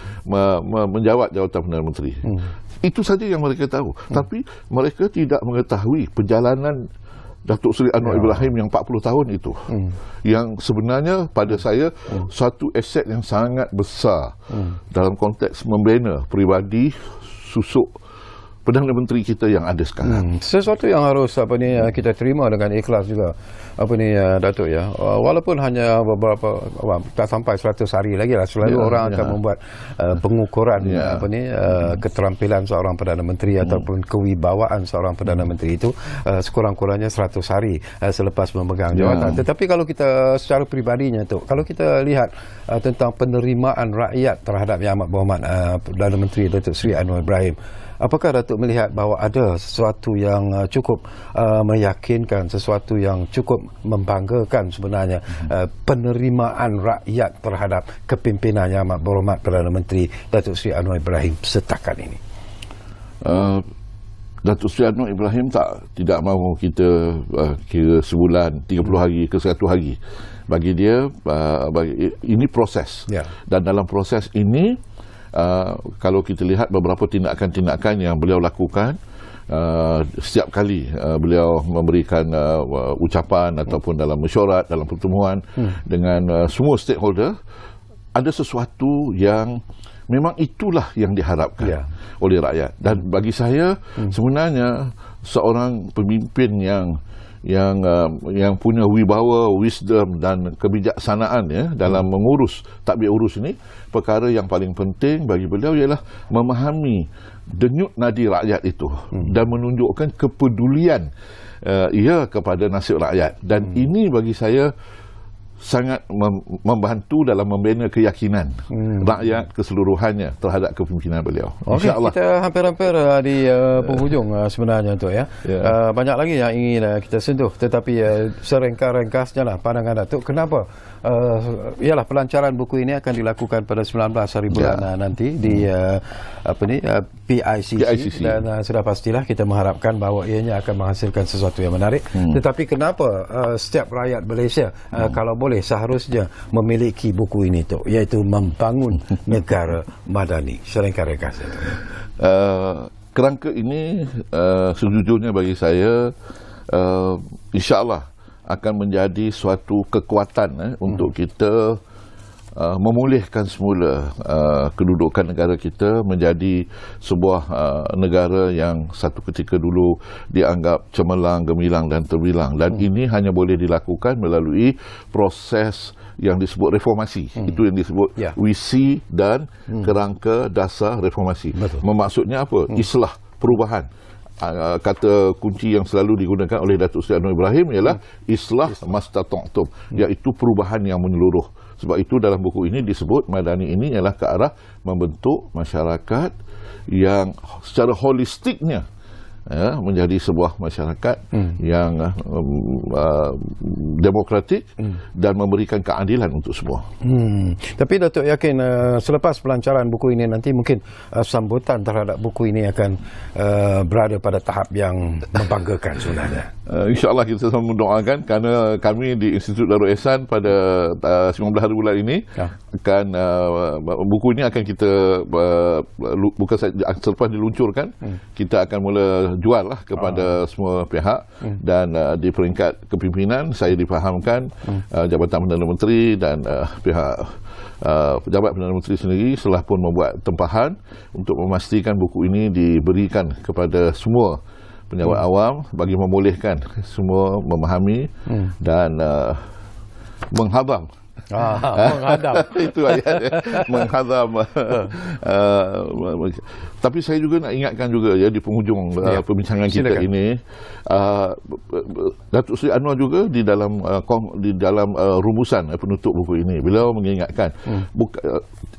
menjawat jawatan Perdana Menteri. Itu saja yang mereka tahu. Tapi mereka tidak mengetahui perjalanan Datuk Seri Anwar Ibrahim yang 40 tahun itu, yang sebenarnya pada saya satu aset yang sangat besar dalam konteks membina peribadi susuk Perdana Menteri kita yang ada sekarang. Sesuatu yang harus kita terima dengan ikhlas juga Datuk ya. Walaupun hanya beberapa tak sampai 100 hari lagi lah, selalu orang akan membuat pengukuran keterampilan seorang Perdana Menteri ataupun kewibawaan seorang Perdana Menteri itu sekurang-kurangnya 100 hari selepas memegang jawatan. Tetapi kalau kita secara peribadinya tu, kalau kita lihat tentang penerimaan rakyat terhadap Yang Amat Berhormat Perdana Menteri Datuk Seri Anwar Ibrahim, apakah Datuk melihat bahawa ada sesuatu yang cukup meyakinkan, sesuatu yang cukup membanggakan sebenarnya penerimaan rakyat terhadap kepimpinan Yang Amat Berhormat Perdana Menteri Datuk Seri Anwar Ibrahim setakat ini? Datuk Seri Anwar Ibrahim tidak mahu kita kira sebulan, 30 hari ke 100 hari. Bagi dia ini proses. Dan dalam proses ini kalau kita lihat beberapa tindakan-tindakan yang beliau lakukan, setiap kali beliau memberikan ucapan ataupun dalam mesyuarat, dalam pertemuan dengan semua stakeholder, ada sesuatu yang memang itulah yang diharapkan oleh rakyat. Dan bagi saya sebenarnya seorang pemimpin yang punya wibawa, wisdom dan kebijaksanaan dalam mengurus tadbir urus ini, perkara yang paling penting bagi beliau ialah memahami denyut nadi rakyat itu dan menunjukkan kepedulian ia kepada nasib rakyat. Dan ini bagi saya sangat membantu dalam membina keyakinan rakyat keseluruhannya terhadap kepimpinan beliau. Okey, kita hampir-hampir di penghujung sebenarnya tu ya. Banyak lagi yang ingin kita sentuh, tetapi serengkas-rengkasnya lah pandangan Datuk, kenapa ialah pelancaran buku ini akan dilakukan pada 19 hari bulan nanti di PICC dan sudah pastilah kita mengharapkan bahawa ianya akan menghasilkan sesuatu yang menarik. Tetapi kenapa setiap rakyat Malaysia kalau boleh seharusnya memiliki buku ini tu, iaitu Membangun Negara Madani? Serengkas-rengkas. Kerangka ini sejujurnya bagi saya insya-Allah akan menjadi suatu kekuatan untuk kita memulihkan semula kedudukan negara kita menjadi sebuah negara yang satu ketika dulu dianggap cemerlang, gemilang dan terbilang. Dan ini hanya boleh dilakukan melalui proses yang disebut reformasi. Itu yang disebut visi dan kerangka dasar reformasi. Maksudnya apa? Islah, perubahan. Kata kunci yang selalu digunakan oleh Datuk Seri Anwar Ibrahim ialah islah mastata'tum, iaitu perubahan yang menyeluruh. Sebab itu dalam buku ini disebut Madani ini ialah ke arah membentuk masyarakat yang secara holistiknya menjadi sebuah masyarakat yang demokratik dan memberikan keadilan untuk semua. Tapi Datuk yakin selepas pelancaran buku ini nanti mungkin sambutan terhadap buku ini akan berada pada tahap yang membanggakan sebenarnya. InsyaAllah kita sama mendoakan, kerana kami di Institut Darul Ehsan pada 19 hari bulan ini akan buku ini akan kita bukan saja selepas diluncurkan, kita akan mula jual lah kepada semua pihak dan di peringkat kepimpinan saya difahamkan Jabatan Perdana Menteri dan pihak Pejabat Perdana Menteri sendiri telah pun membuat tempahan untuk memastikan buku ini diberikan kepada semua pejabat awam bagi membolehkan semua memahami dan menghadam. Menghadam. Itu ayatnya, menghadam. Tapi saya juga nak ingatkan juga ya di penghujung perbincangan kita ini, Datuk Seri Anwar juga di dalam rumusan penutup buku ini, beliau mengingatkan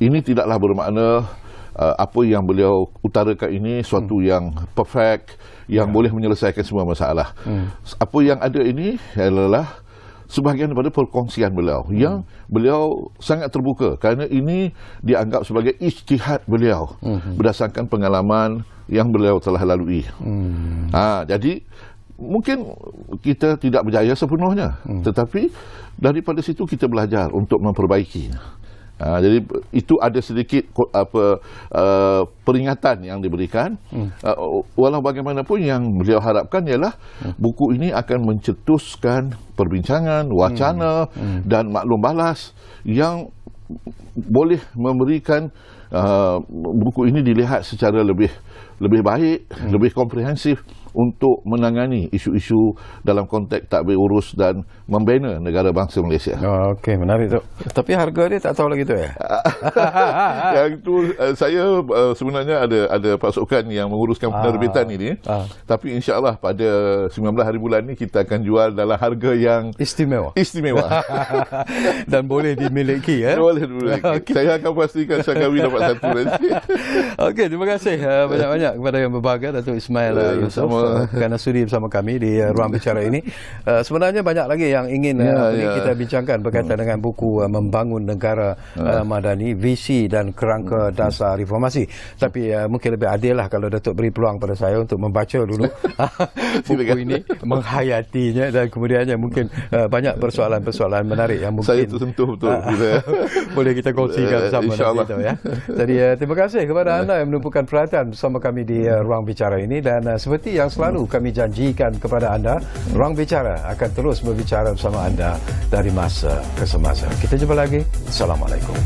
ini tidaklah bermakna apa yang beliau utarakan ini suatu yang perfect, yang boleh menyelesaikan semua masalah. Apa yang ada ini adalah sebahagian daripada perkongsian beliau yang beliau sangat terbuka kerana ini dianggap sebagai ijtihad beliau berdasarkan pengalaman yang beliau telah lalui. Jadi mungkin kita tidak berjaya sepenuhnya, tetapi daripada situ kita belajar untuk memperbaiki. Jadi itu ada sedikit peringatan yang diberikan. Walau bagaimanapun yang beliau harapkan ialah buku ini akan mencetuskan perbincangan, wacana dan maklum balas yang boleh memberikan buku ini dilihat secara lebih baik, lebih komprehensif untuk menangani isu-isu dalam konteks tadbir urus dan membina negara bangsa Malaysia. Okey, menarik tu. Tapi harga dia tak tahu lagi tu ya. Yang tu saya sebenarnya ada pasukan yang menguruskan penerbitan ini. Tapi insya-Allah pada 19 hari bulan ni kita akan jual dalam harga yang istimewa. Dan boleh dimiliki ya. Boleh dimiliki. Okay. Saya akan pastikan Syakawi dapat satu nanti. Okey, terima kasih banyak-banyak kepada yang berbahagia Datuk Ismail Yusof kerana sudi bersama kami di ruang bicara ini. Sebenarnya banyak lagi yang ingin kita bincangkan berkaitan dengan buku Membangun Negara Madani, Visi dan Kerangka Dasar Reformasi. Tapi mungkin lebih adil lah kalau Datuk beri peluang pada saya untuk membaca dulu buku ini, menghayatinya, dan kemudiannya mungkin banyak persoalan-persoalan menarik yang mungkin saya tersentuh betul boleh kita kongsikan bersama nanti ya. Jadi terima kasih kepada anda yang menumpukan perhatian bersama kami di ruang bicara ini, dan seperti yang selalu kami janjikan kepada anda, ruang bicara akan terus berbicara bersama anda dari masa ke semasa. Kita jumpa lagi. Assalamualaikum.